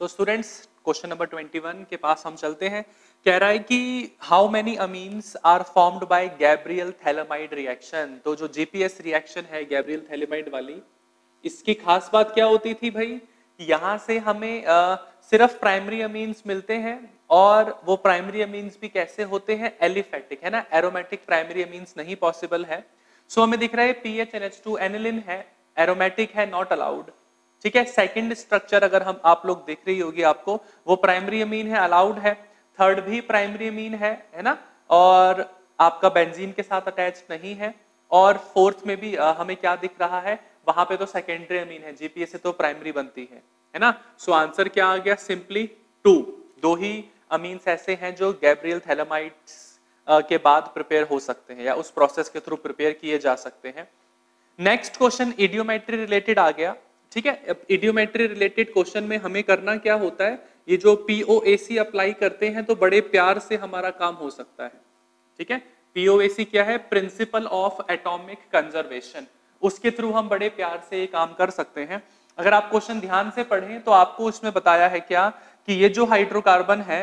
So students question number 21 के पास हम चलते हैं। कह रहा है कि how many amines are formed by Gabriel phthalimide reaction. तो जो जीपीएस रिएक्शन है गैब्रियल थैलेमाइड वाली, इसकी खास बात क्या होती थी भाई, यहाँ से हमें सिर्फ प्राइमरी अमीन्स मिलते हैं और वो प्राइमरी अमीन्स भी कैसे होते हैं, एलिफेटिक है ना, एरोमेटिक प्राइमरी अमीन्स नहीं पॉसिबल है। सो हमें दिख रहा है PHNH2 एनिलिन है, एरोमेटिक है, नॉट अलाउड। ठीक है, सेकंड स्ट्रक्चर अगर हम आप लोग देख रही होगी आपको, वो प्राइमरी अमीन है, अलाउड है। थर्ड भी प्राइमरी अमीन है ना, और आपका बेंजीन के साथ अटैच नहीं है। और फोर्थ में भी हमें क्या दिख रहा है, वहां पे तो सेकेंडरी अमीन है, जीपीएस से तो प्राइमरी बनती है ना। सो आंसर क्या आ गया, सिंपली 2। दो ही अमीन्स ऐसे हैं जो गैब्रियल थैलेमाइड्स के बाद प्रिपेयर हो सकते हैं या उस प्रोसेस के थ्रू प्रिपेयर किए जा सकते हैं। नेक्स्ट क्वेश्चन इडियोमेट्री रिलेटेड आ गया। ठीक है, इडियोमेट्री रिलेटेड क्वेश्चन में हमें करना क्या होता है, ये जो पीओएसी अप्लाई करते हैं तो बड़े प्यार से हमारा काम हो सकता है। ठीक है, पीओएसी क्या है, प्रिंसिपल ऑफ एटॉमिक कंजर्वेशन, उसके थ्रू हम बड़े प्यार से ये काम कर सकते हैं। अगर आप क्वेश्चन ध्यान से पढ़ें तो आपको उसमें बताया है क्या कि ये जो हाइड्रोकार्बन है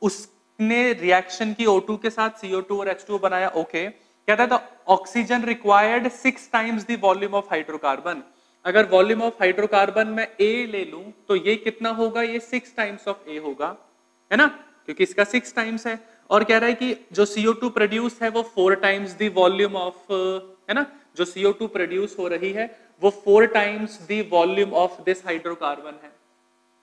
उसने रिएक्शन की O2 के साथ CO2 और H2O बनाया। ओके, कहता था oxygen required 6 times the volume of hydrocarbon. अगर वॉल्यूम ऑफ हाइड्रोकार्बन में A ले लूं तो ये कितना होगा, ये 6 टाइम्स ऑफ A होगा, है ना, क्योंकि इसका 6 टाइम्स है। और कह रहा है कि जो CO2 प्रोड्यूस है वो 4 टाइम्स द वॉल्यूम ऑफ, है ना, जो CO2 प्रोड्यूस हो रही है वो 4 times the volume of this hydrocarbon है।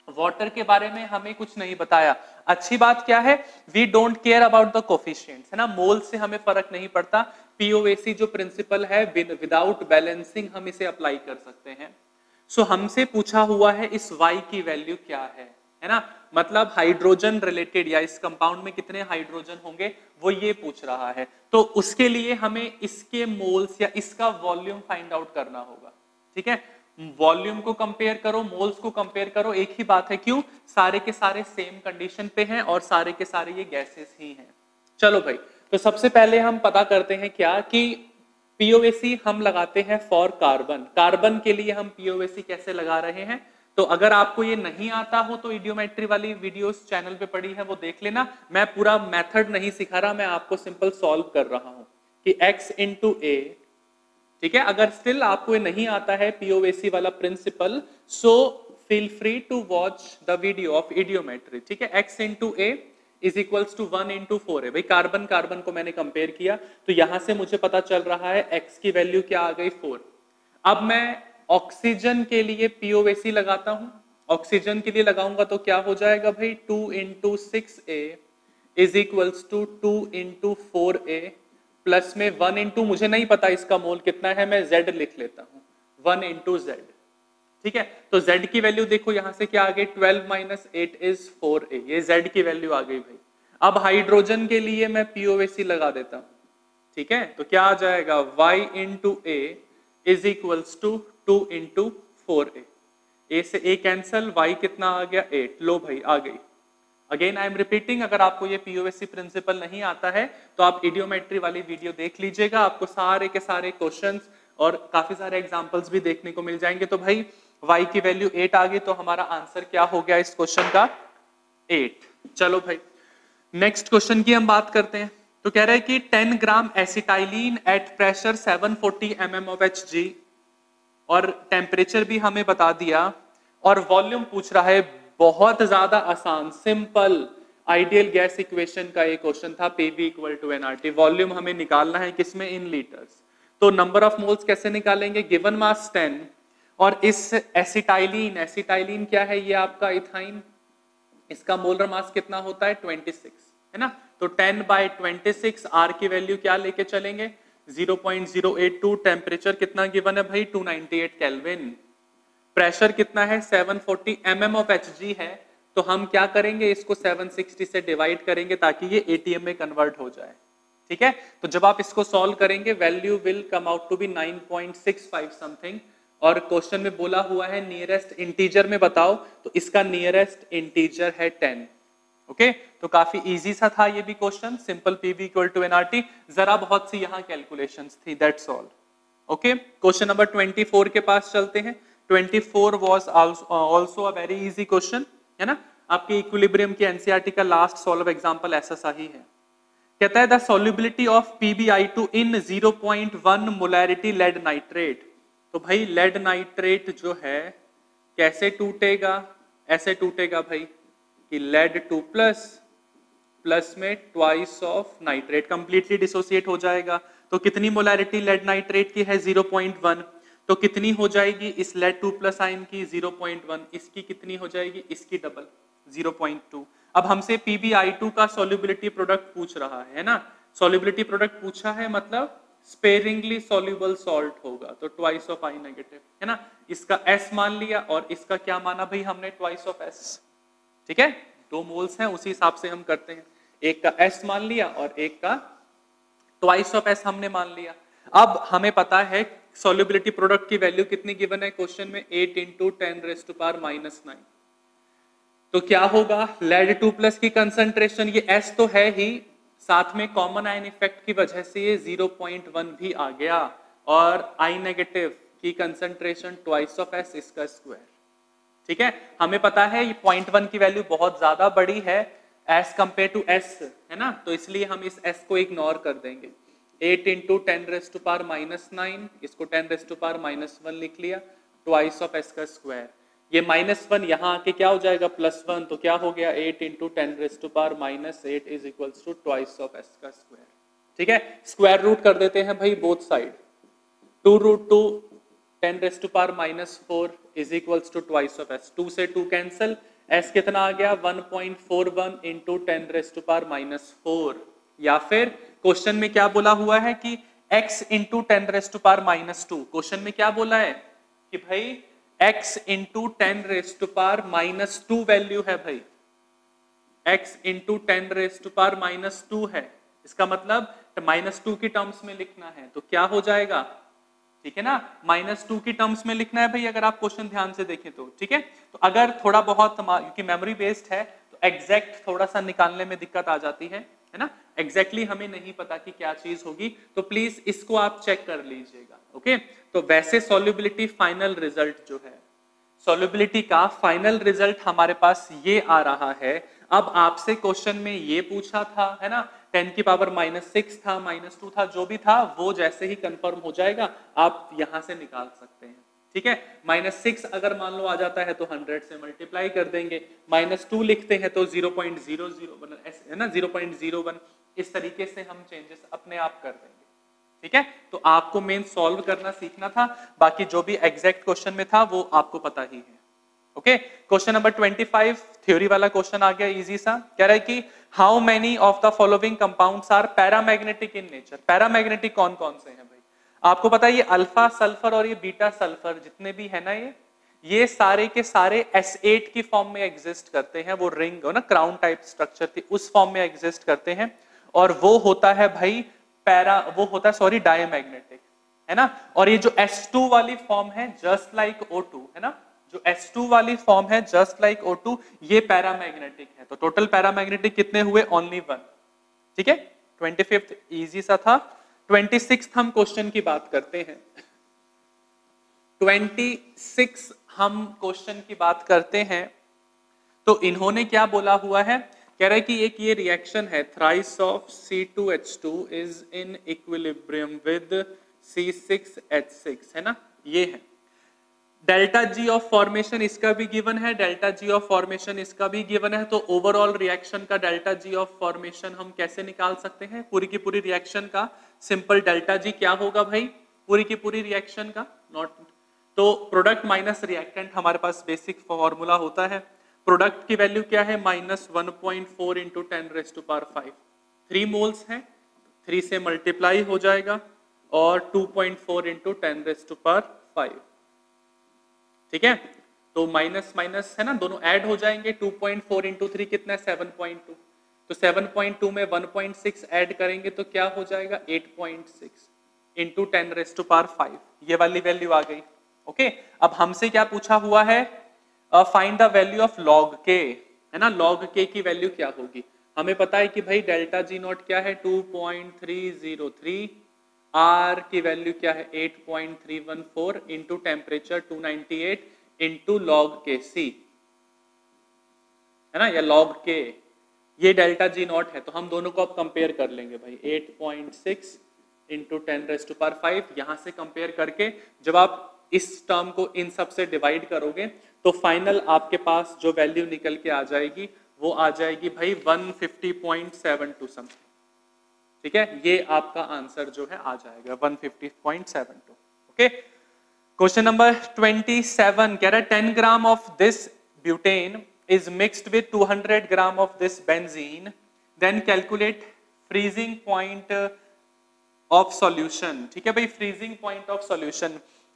वाटर के बारे में हमें कुछ नहीं बताया। अच्छी बात क्या है, we don't care about the coefficients, है ना, मोल से हमें फर्क नहीं पड़ता। पीओएसी जो प्रिंसिपल है विदाउट बैलेंसिंग हम इसे अप्लाई कर सकते हैं। सो हमसे पूछा हुआ है इस Y की वैल्यू क्या है ना, मतलब हाइड्रोजन रिलेटेड या इस कंपाउंड में कितने हाइड्रोजन होंगे वो ये पूछ रहा है। तो उसके लिए हमें इसके मोल्स या इसका वॉल्यूम फाइंड आउट करना होगा। ठीक है, वॉल्यूम को कंपेयर करो, मोल्स को कंपेयर करो, एक ही बात है। क्यों, सारे के सारे सेम कंडीशन पे हैं और सारे के सारे ये गैसेस ही हैं। चलो भाई, तो सबसे पहले हम पता करते हैं क्या कि पीओएसी हम लगाते हैं फॉर कार्बन। कार्बन के लिए हम पीओएसी कैसे लगा रहे हैं, तो अगर आपको ये नहीं आता हो तो इडियोमेट्री वाली वीडियोस चैनल पे पड़ी है, वो देख लेना। मैं पूरा मेथड नहीं सिखा रहा, मैं आपको सिंपल सॉल्व कर रहा हूं कि x इंटू ए। ठीक है, अगर स्टिल आपको ये नहीं आता है पीओएसी वाला principle, so feel free to watch the video of idiometry. ठीक है, x into a is equals to 1 into 4 है। भाई कार्बन कार्बन को मैंने कंपेयर किया तो यहां से मुझे पता चल रहा है x की वैल्यू क्या आ गई, 4। अब मैं ऑक्सीजन के लिए पीओएसी लगाता हूं, ऑक्सीजन के लिए लगाऊंगा तो क्या हो जाएगा भाई, 2 into 6a is equals to 2 into 4a plus में 1 इंटू, मुझे नहीं पता इसका मोल कितना है, मैं Z लिख लेता हूं, 1 इंटू Z। ठीक है, तो Z की वैल्यू देखो यहां से क्या आ गई, 12 माइनस 8 इज 4a, ये Z की वैल्यू आ गई भाई। अब हाइड्रोजन के लिए मैं पीओएसी लगा देता हूं। ठीक है, तो क्या आ जाएगा, Y into a is equals to 2 into 4a। a से a कैंसल, Y कितना आ गया, 8। लो भाई आ गई। अगेन आई एम रिपीटिंग, अगर आपको ये पीओएसी प्रिंसिपल नहीं आता है तो आप इडियोमेट्री वाली वीडियो देख लीजिएगा, आपको सारे के सारे क्वेश्चंस और काफी सारे एग्जांपल्स भी देखने को मिल जाएंगे। तो भाई y की वैल्यू 8 आ गई, तो हमारा आंसर क्या हो गया इस क्वेश्चन का, 8। चलो भाई नेक्स्ट क्वेश्चन की हम बात करते हैं। तो कह रहा है कि 10 gram acetylene at pressure 740 mm of Hg, और टेम्परेचर भी हमें बता दिया, और वॉल्यूम पूछ रहा है। बहुत ज्यादा आसान सिंपल आइडियल गैस इक्वेशन का एक क्वेश्चन था, PV equal to nRT। Volume हमें निकालना है किसमें, इन लीटर्स। तो नंबर ऑफ मोल्स कैसे निकालेंगे, गिवन मास 10, और इस एसिटाइलिन, एसिटाइलिन क्या है, ये आपका इथाइन, इसका मोलर मास कितना होता है, 26, है ना। तो 10/26, R की वैल्यू क्या लेके चलेंगे, 0.082। टेम्परेचर कितना गिवन है भाई, 298 केल्विन। प्रेशर कितना है, 740 mm ऑफ Hg है। तो हम क्या करेंगे, इसको 760 से डिवाइड करेंगे ताकि ये ATM में कन्वर्ट हो जाए। ठीक है, तो जब आप इसको सॉल्व करेंगे value will come out to be 9.65 something, और क्वेश्चन में बोला हुआ है नियरेस्ट इंटीजर में बताओ, तो इसका नियरेस्ट इंटीजर है 10। ओके, तो काफी इजी सा था ये भी question, simple PV equal to nRT, जरा बहुत सी यहाँ कैलकुलेशंस थी, that's all. Okay, question number 24 के पास चलते हैं। 24 was also a very easy question, है ना। आपके इक्विलिब्रियम की एनसीईआरटी का लास्ट सॉल्व एग्जांपल ऐसा सा ही है। कहता है the solubility of PbI2 in 0.1 molarity lead nitrate. तो भाई लेड नाइट्रेट जो है कैसे टूटेगा, ऐसे टूटेगा भाई कि लेड 2 प्लस में twice of nitrate, completely dissociate हो जाएगा। तो कितनी मोलैरिटी लेड नाइट्रेट की है 0.1, तो कितनी हो जाएगी इस लेड 2 प्लस आयन की 0.1, इसकी कितनी हो जाएगी, इसकी डबल 0.2। अब हमसे PbI2 का सॉल्युबिलिटी प्रोडक्ट पूछ रहा है ना, सॉल्युबिलिटी प्रोडक्ट पूछा है मतलब स्पेरिंगली सॉल्युबल सॉल्ट होगा, तो ट्वाइस ऑफ I नेगेटिव, है ना। इसका S मान लिया और इसका क्या माना भाई हमने, ट्वाइस ऑफ S। ठीक है, 2 मोल्स हैं उसी हिसाब से हम करते हैं, एक का S मान लिया और एक का ट्वाइस ऑफ S हमने मान लिया। अब हमें पता है सॉल्युबिलिटी प्रोडक्ट की वैल्यू कितनी गिवन है क्वेश्चन में, 8 × 10⁻⁻⁹। तो क्या होगा, लेड 2 प्लस की कंसंट्रेशन, ये S तो है ही, साथ में कॉमन आयन इफेक्ट की वजह से ये 0.1 भी आ गया, और I नेगेटिव की कंसंट्रेशन ट्वाइस ऑफ S इसका स्क्वायर। ठीक है, हमें पता है ये 0.1 की वैल्यू बहुत ज्यादा बड़ी है एज कंपेयर टू S, है ना, तो इसलिए हम इस S को इग्नोर कर देंगे। 8 × 10⁻⁹, इसको 10⁻⁻1 लिख लिया, ट्वाइस ऑफ S का स्क्वायर। ये -1 यहाँ आके क्या हो जाएगा, +1, तो क्या हो गया 8 × 10⁻⁻8 is equals to twice of S का स्क्वायर। ठीक है, स्क्वायर रूट कर देते हैं भाई both side, 2√2 10⁻⁻4 is equals to twice of S। 2 से 2 कैंसल, S कितना आ गया 1.41 × 10⁻⁻4, या फिर क्वेश्चन में क्या बोला हुआ है कि x × 10⁻⁻2, क्वेश्चन में क्या बोला है कि भाई x × 10⁻⁻2 वैल्यू है भाई, x × 10⁻⁻2 है, इसका मतलब -2 की टर्म्स में लिखना है, तो क्या हो जाएगा, ठीक है ना, -2 की टर्म्स में लिखना है भाई, अगर आप क्वेश्चन ध्यान से देखें तो। ठीक है, तो अगर थोड़ा बहुत क्योंकि मेमोरी बेस्ड है तो एग्जैक्ट थोड़ा सा निकालने में दिक्कत आ जाती है ना, एग्जैक्टली हमें नहीं पता कि क्या चीज होगी, तो प्लीज इसको आप चेक कर लीजिएगा। ओके, तो वैसे सॉल्युबिलिटी फाइनल रिजल्ट जो है, सॉल्युबिलिटी का फाइनल रिजल्ट हमारे पास ये आ रहा है। अब आपसे क्वेश्चन में ये पूछा था, है ना, 10⁻⁻6 था, -2 था, जो भी था वो जैसे ही कंफर्म हो जाएगा आप यहां से निकाल सकते हैं। ठीक है, -6 अगर मान लो आ जाता है तो 100 से मल्टीप्लाई कर देंगे, -2 लिखते हैं तो 0.00 है ना, 0.01, इस तरीके से हम चेंजेस अपने आप कर देंगे। ठीक है, तो आपको मेन सॉल्व करना सीखना था, बाकी जो भी एग्जैक्ट क्वेश्चन में था वो आपको पता ही है। ओके, क्वेश्चन नंबर 25 थ्योरी वाला क्वेश्चन आ गया, इजी सा। कह रहा है कि how many of the following compounds are paramagnetic in nature. Paramagnetic कौन कौन से हैं भाई, आपको पता है ये अल्फा सल्फर और ये बीटा सल्फर जितने भी है ना, ये सारे के सारे S8 की फॉर्म में एग्जिस्ट करते हैं, वो रिंग हो ना, क्राउन टाइप स्ट्रक्चर थी उस फॉर्म में एग्जिस्ट करते हैं, और वो होता है भाई डायमैग्नेटिक, है ना। और ये जो S2 वाली फॉर्म है जस्ट लाइक O2, है ना, जो S2 वाली फॉर्म है जस्ट लाइक O2, ये पैरामैग्नेटिक है। तो टोटल पैरामैग्नेटिक कितने हुए, ओनली 1। ठीक है, 25th इजी सा था। 26th हम क्वेश्चन की बात करते हैं। 26 हम क्वेश्चन की बात करते हैं, तो इन्होंने क्या बोला हुआ है, कह रहा है कि एक ये रिएक्शन है, thrice of C2H2 is in equilibrium with C6H6, है ना, ये है। डेल्टा जी ऑफ फॉर्मेशन इसका भी गिवन है, डेल्टा जी ऑफ फॉर्मेशन इसका भी गिवन है, तो ओवरऑल रिएक्शन का डेल्टा जी ऑफ फॉर्मेशन हम कैसे निकाल सकते हैं, पूरी की पूरी रिएक्शन का सिंपल डेल्टा जी क्या होगा भाई, पूरी की पूरी रिएक्शन का, नॉट तो प्रोडक्ट माइनस रिएक्टेंट हमारे पास बेसिक फॉर्मूला होता है। प्रोडक्ट की वैल्यू क्या है, -1.4 × 10⁵ 3 मोल्स है, 3 से मल्टीप्लाई हो जाएगा, और 2.4 × 10⁵। ठीक है, तो माइनस माइनस है ना, दोनों ऐड हो जाएंगे, 2.4 × 3 कितना है 7.2, तो 7.2 में 1.6 ऐड करेंगे तो क्या हो जाएगा 8.6 × 10⁵, ये वाली वैल्यू आ गई। ओके, अब हमसे क्या पूछा हुआ है, find the value of log के, है ना, लॉग के की वैल्यू क्या होगी। हमें पता है कि भाई डेल्टा जी नॉट क्या है 2.303, R की वैल्यू क्या है 8.314 इंटू टेम्परेचर 298 इंटू लॉग के सी, है ना, या लॉग के, ये डेल्टा जी नॉट है। तो हम दोनों को अब कंपेयर कर लेंगे भाई, 8.6 इंटू 10⁵, यहां से कंपेयर करके जब आप इस टर्म को इन सब से डिवाइड करोगे तो फाइनल आपके पास जो वैल्यू निकल के आ जाएगी वो आ जाएगी भाई 150.72 समथिंग। ठीक है, ये आपका आंसर जो है आ जाएगा 150.72। ओके, क्वेश्चन नंबर 27 कह रहा है 10 gram of this butane is mixed with 200 gram of this benzene, then calculate freezing point of solution। ठीक है भाई, freezing point of solution।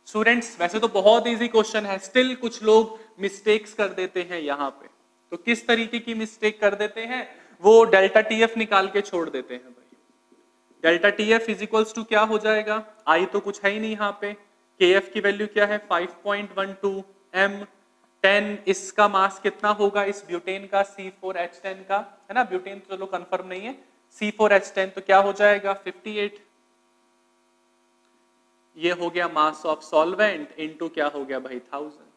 Students वैसे तो बहुत इजी क्वेश्चन है, स्टिल कुछ लोग मिस्टेक्स कर देते हैं यहाँ पे। तो किस तरीके की मिस्टेक कर देते हैं, वो डेल्टा टीएफ निकाल के छोड़ देते हैं भाई। Delta TF is equals to क्या हो जाएगा, आई तो कुछ है ही नहीं यहाँ पे, केएफ की वैल्यू क्या है 5.12 m, 10 इसका मास कितना होगा इस ब्यूटेन का C4H10 का, है ना, ब्यूटेन तो चलो कंफर्म नहीं है, C4H10 तो क्या हो जाएगा 58, ये हो गया मास ऑफ सॉल्वेंट इनटू क्या हो गया भाई 1000।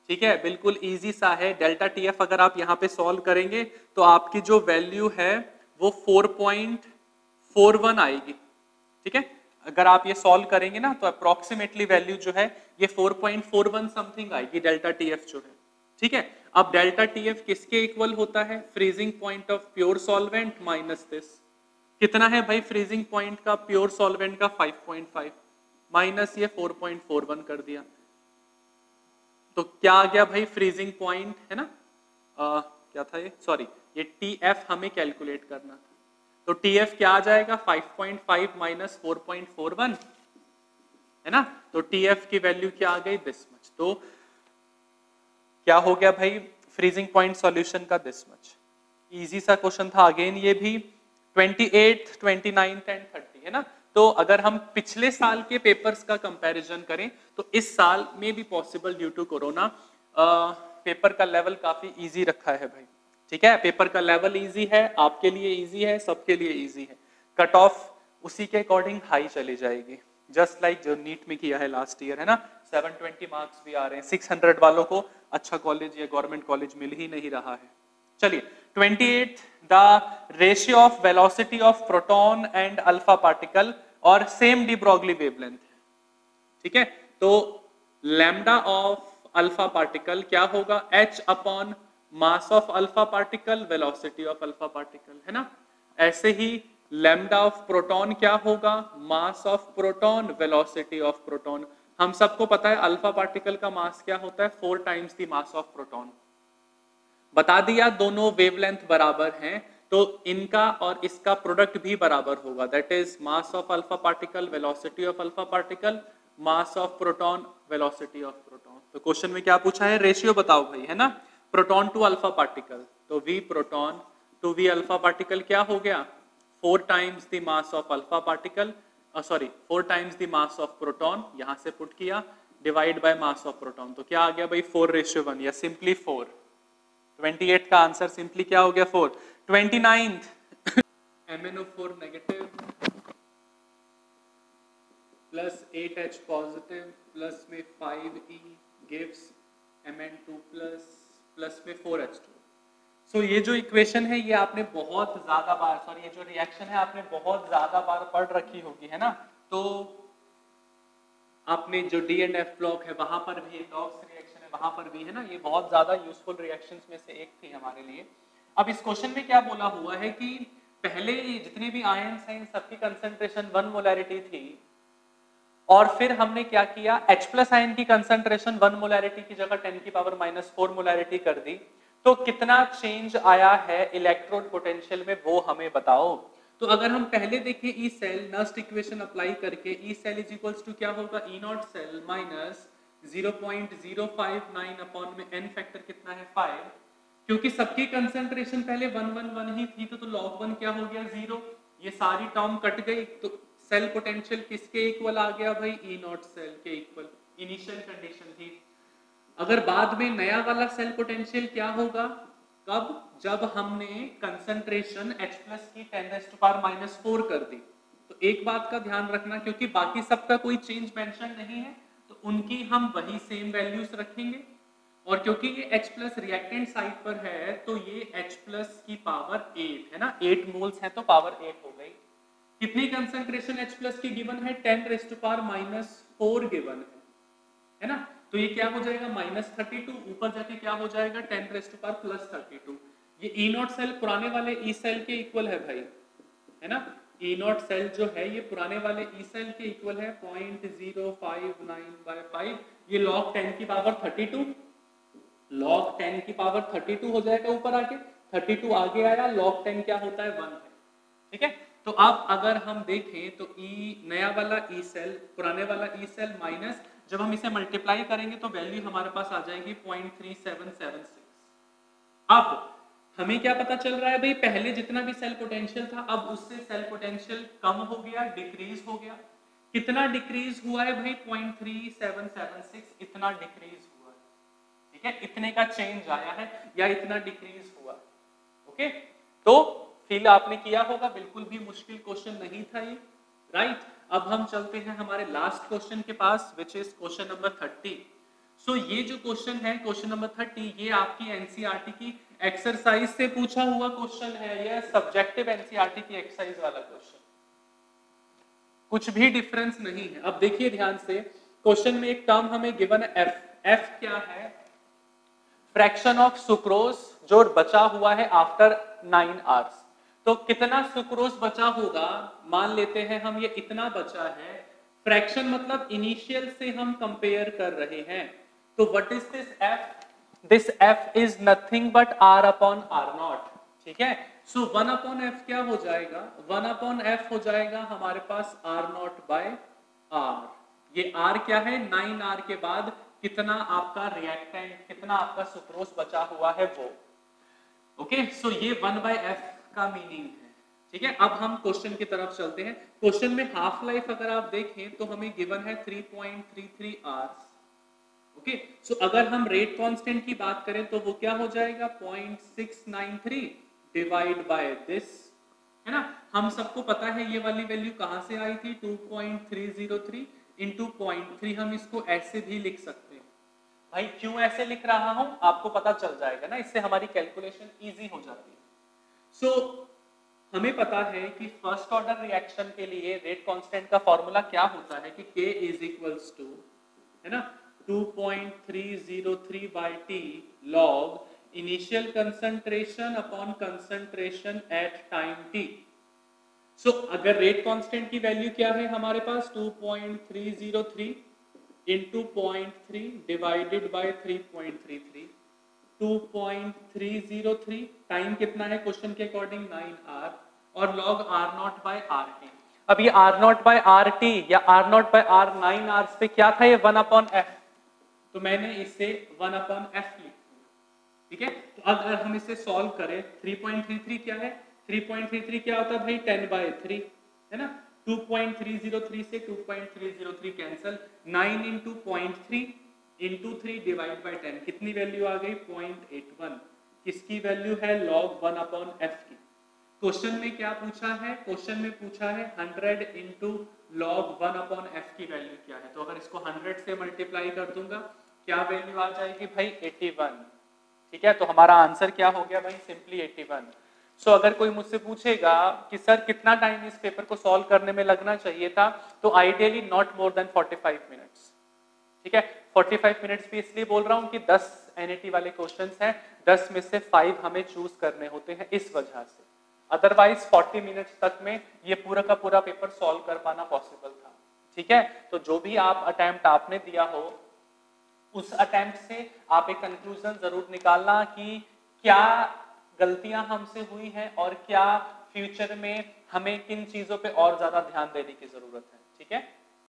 ठीक है, बिल्कुल इजी सा है। डेल्टा टीएफ अगर आप यहाँ पे सॉल्व करेंगे तो आपकी जो वैल्यू है वो 4.41 आएगी। ठीक है, अगर आप ये सॉल्व करेंगे ना तो अप्रोक्सीमेटली वैल्यू जो है ये 4.41 समथिंग आएगी डेल्टा टीएफ जो है। ठीक है, अब डेल्टा टीएफ किसके इक्वल होता है, freezing point of pure solvent minus this, कितना है भाई फ्रीजिंग पॉइंट का प्योर सॉल्वेंट का 5.5 माइनस ये 4.41 कर दिया, तो क्या आ गया भाई फ्रीजिंग पॉइंट, है ना, क्या था ये, सॉरी ये टीएफ हमें कैलकुलेट करना था, तो टीएफ क्या आ जाएगा 5.5 माइनस 4.41, है ना, तो टीएफ की वैल्यू क्या आ गई दिस मच। तो क्या हो गया भाई फ्रीजिंग पॉइंट सॉल्यूशन का दिस मच। इजी सा क्वेश्चन था, अगेन ये भी 28th, 29th एंड 30, है ना। तो अगर हम पिछले साल के पेपर्स का कंपैरिजन करें तो इस साल में भी possible due to corona paper का लेवल काफी इजी रखा है भाई। ठीक है, पेपर का लेवल इजी है, आपके लिए इजी है, सबके लिए इजी है, कट ऑफ उसी के अकॉर्डिंग हाई चली जाएगी, जस्ट लाइक जो नीट में किया है लास्ट ईयर, है ना, 720 मार्क्स भी आ रहे हैं, 600 वालों को अच्छा कॉलेज या गवर्नमेंट कॉलेज मिल ही नहीं रहा है। चलिए 28, the ratio of velocity of proton and alpha particle और सेम डी ब्रॉगली वेवलेंथ। ठीक है, तो लैम्डा ऑफ अल्फा पार्टिकल क्या होगा, h upon mass of alpha particle velocity of alpha particle, है ना। ऐसे ही लैम्डा ऑफ प्रोटॉन क्या होगा, मास of proton velocity of proton. हम सबको पता है अल्फा पार्टिकल का मास क्या होता है 4 times the mass of proton. बता दिया दोनों वेवलेंथ बराबर हैं तो इनका और इसका प्रोडक्ट भी बराबर होगा, that is mass of alpha particle velocity of alpha particle mass of proton velocity of proton. तो क्वेश्चन में क्या पूछा है, रेशियो बताओ भाई, है ना, प्रोटॉन टू अल्फा पार्टिकल, तो V proton to V alpha particle क्या हो गया 4 times the mass of alpha particle, sorry 4 times the mass of proton, यहां से पुट किया divide by mass of proton, तो क्या आ गया भाई 4:1 या सिंपली 4। 28 का आंसर सिंपली क्या हो गया 4। 29th MnO4 negative plus 8H positive plus में 5E गिव्स Mn2 प्लस में 4H2। सो ये जो इक्वेशन है ये आपने बहुत ज्यादा बार, सॉरी ये जो रिएक्शन है आपने बहुत ज्यादा बार पढ़ रखी होगी, है ना। तो आपने जो डी एंड एफ ब्लॉक है वहां पर भी डॉक्स रिएक्शन है वहां पर भी, है ना, ये बहुत ज्यादा यूजफुल रिएक्शंस में से एक थी हमारे लिए। अब इस क्वेश्चन में क्या बोला हुआ है कि पहले जितने भी आयन्स हैं सबकी कंसंट्रेशन 1 मोलैरिटी थी और फिर हमने क्या किया H+ आयन की कंसंट्रेशन 1 मोलैरिटी की जगह 10⁻⁴ मोलैरिटी कर दी, तो कितना चेंज आया है इलेक्ट्रोड पोटेंशियल में वो हमें बताओ। तो अगर हम पहले देखें E cell Nernst equation apply करके E cell is equals to क्या होगा E not cell minus 0.059 upon में n फैक्टर कितना है 5, क्योंकि सबकी कंसंट्रेशन पहले 1 ही थी तो log 1 क्या हो गया 0, ये सारी टर्म कट गई, तो सेल पोटेंशियल किसके इक्वल आ गया भाई ई नॉट सेल के इक्वल, इनिशियल कंडीशन थी। अगर बाद में नया वाला सेल पोटेंशियल क्या होगा, कब, जब हमने कंसंट्रेशन H+ की 10⁻⁴ कर दी, तो एक बात का ध्यान रखना, क्योंकि बाकी सबका कोई चेंज मेंशन नहीं है तो उनकी हम वही सेम वैल्यूज रखेंगे, और क्योंकि ये H प्लस रिएक्टेंट साइड पर है तो ये H प्लस की पावर 8 है ना, 8 मोल्स है तो पावर 8 हो गई। कितनी कंसंट्रेशन H प्लस की गिवन है, 10⁻⁻⁴ गिवन है ना, तो ये क्या हो जाएगा -32, ऊपर जाके क्या हो जाएगा 10⁻+32। ये E नॉट सेल पुराने वाले E सेल के इक्वल है भाई, है ना, E नॉट सेल जो है ये पुराने वाले E सेल के इक्वल है 0.059/5, ये log 10 की पावर 32, log 10 की पावर 32 हो जाएगा, ऊपर आके 32 आगे आया, log 10 क्या होता है 1 है, ठीक है। तो अब अगर हम देखें तो E नया वाला E सेल पुराने वाला E सेल माइनस, जब हम इसे मल्टीप्लाई करेंगे तो वैल्यू हमारे पास आ जाएगी 0.3776। अब हमें क्या पता चल रहा है भाई, पहले जितना भी सेल पोटेंशियल था अब उससे सेल पोटेंशियल कम हो गया, डिक्रीज हो गया। कितना डिक्रीज हुआ है भाई 0.3776, इतना डिक्रीज हुआ है, ठीक है, इतने का चेंज आया है या इतना डिक्रीज हुआ, ओके। तो फील आपने किया होगा, बिल्कुल भी मुश्किल क्वेश्चन नहीं था ये, राइट। अब हम चलते हैं हमारे लास्ट क्वेश्चन के पास, विच इज क्वेश्चन नंबर 30। सो ये जो क्वेश्चन है क्वेश्चन नंबर 30, ये आपकी एनसीईआरटी की एक्सरसाइज से पूछा हुआ क्वेश्चन है, यह सब्जेक्टिव एनसीईआरटी की एक्सरसाइज वाला क्वेश्चन, कुछ भी डिफरेंस नहीं है। अब देखिए ध्यान से, क्वेश्चन में एक टर्म हमें गिवन है एफ, एफ क्या है, फ्रैक्शन ऑफ सुक्रोज जो बचा हुआ है आफ्टर 9 आवर्स। तो कितना सुक्रोज बचा होगा, मान लेते हैं हम ये इतना बचा है, फ्रैक्शन मतलब इनिशियल से हम कंपेयर कर रहे हैं, तो what is this F, this F is nothing but R upon R naught, ठीक है। सो 1 अपॉन एफ क्या हो जाएगा, 1 अपॉन एफ हो जाएगा हमारे पास आर नॉट बाय आर, ये आर क्या है 9 आर के बाद कितना आपका रिएक्टेंट, कितना आपका सुक्रोज बचा हुआ है वो, ओके। सो ये 1/f का मीनिंग है, ठीक है। अब हम क्वेश्चन की तरफ चलते हैं। क्वेश्चन में हाफ लाइफ अगर आप देखें तो हमें गिवन है 3.33 आवर्स, ओके। सो अगर हम रेट कांस्टेंट की बात करें तो वो क्या हो जाएगा 0.693 डिवाइड बाय दिस, है ना। हम सबको पता है ये वाली वैल्यू कहां से आई थी 2.303 इंटू 0.3, हम इसको ऐसे भी लिख सकते हैं भाई। क्यों ऐसे लिख रहा हूं आपको पता चल जाएगा ना, इससे हमारी कैलकुलेशन इजी हो जाती है। सो हमें पता है कि फर्स्ट ऑर्डर रिएक्शन के लिए रेट कांस्टेंट का फॉर्मूला क्या होता है कि K इज इक्वल्स टू, है ना, 2.303 by T log initial concentration upon concentration at time T। So अगर रेट कांस्टेंट की वैल्यू क्या है हमारे पास 2.303 इंटू 0.3 डिवाइडेड बाय 3.33, 2.303, टाइम कितना है क्वेश्चन के अकॉर्डिंग 9 आर, और log R not by R T. अब ये R not by R T या R not by R 9 hours पे क्या था, ये 1 अपॉन एफ, तो मैंने इसे 1 अपॉन एफ लिख दिया, ठीक है। तो अगर हम इसे सॉल्व करें 3.33 क्या है, 3.33 क्या होता है भाई 10/3, है ना। 2.303 से 2.303 cancel, 9 into 0.3 into 3 divide by 10, कितनी वैल्यू आ गई 0.81, किसकी वैल्यू है लॉग 1 अपॉन एफ की। क्वेश्चन में क्या पूछा है, क्वेश्चन में पूछा है 100 इंटू लॉग 1 अपॉन एफ की वैल्यू क्या है, तो अगर इसको 100 से मल्टीप्लाई कर दूंगा क्या वैल्यू आ जाएगी भाई 81, ठीक है। तो हमारा आंसर क्या हो गया भाई सिंपली 81। सो अगर कोई मुझसे पूछेगा कि सर कितना टाइम इस पेपर को सॉल्व करने में लगना चाहिए था, तो ideally not more than 45 minutes, ठीक है। 45 मिनट्स भी इसलिए बोल रहा हूं कि 10 एनईटी वाले क्वेश्चंस हैं, 10 में से 5 हमें चूज करने होते हैं इस वजह से, अदरवाइज 40 मिनट्स तक में ये पूरा का पूरा पेपर सॉल्व कर पाना पॉसिबल था, ठीक है। तो जो भी आप अटेम्प्ट आपने दिया हो उस अटेम्प्ट से आप एक कंक्लूजन जरूर निकालना कि क्या गलतियां हमसे हुई हैं और क्या फ्यूचर में हमें किन चीजों पे और ज्यादा ध्यान देने की जरूरत है, ठीक है।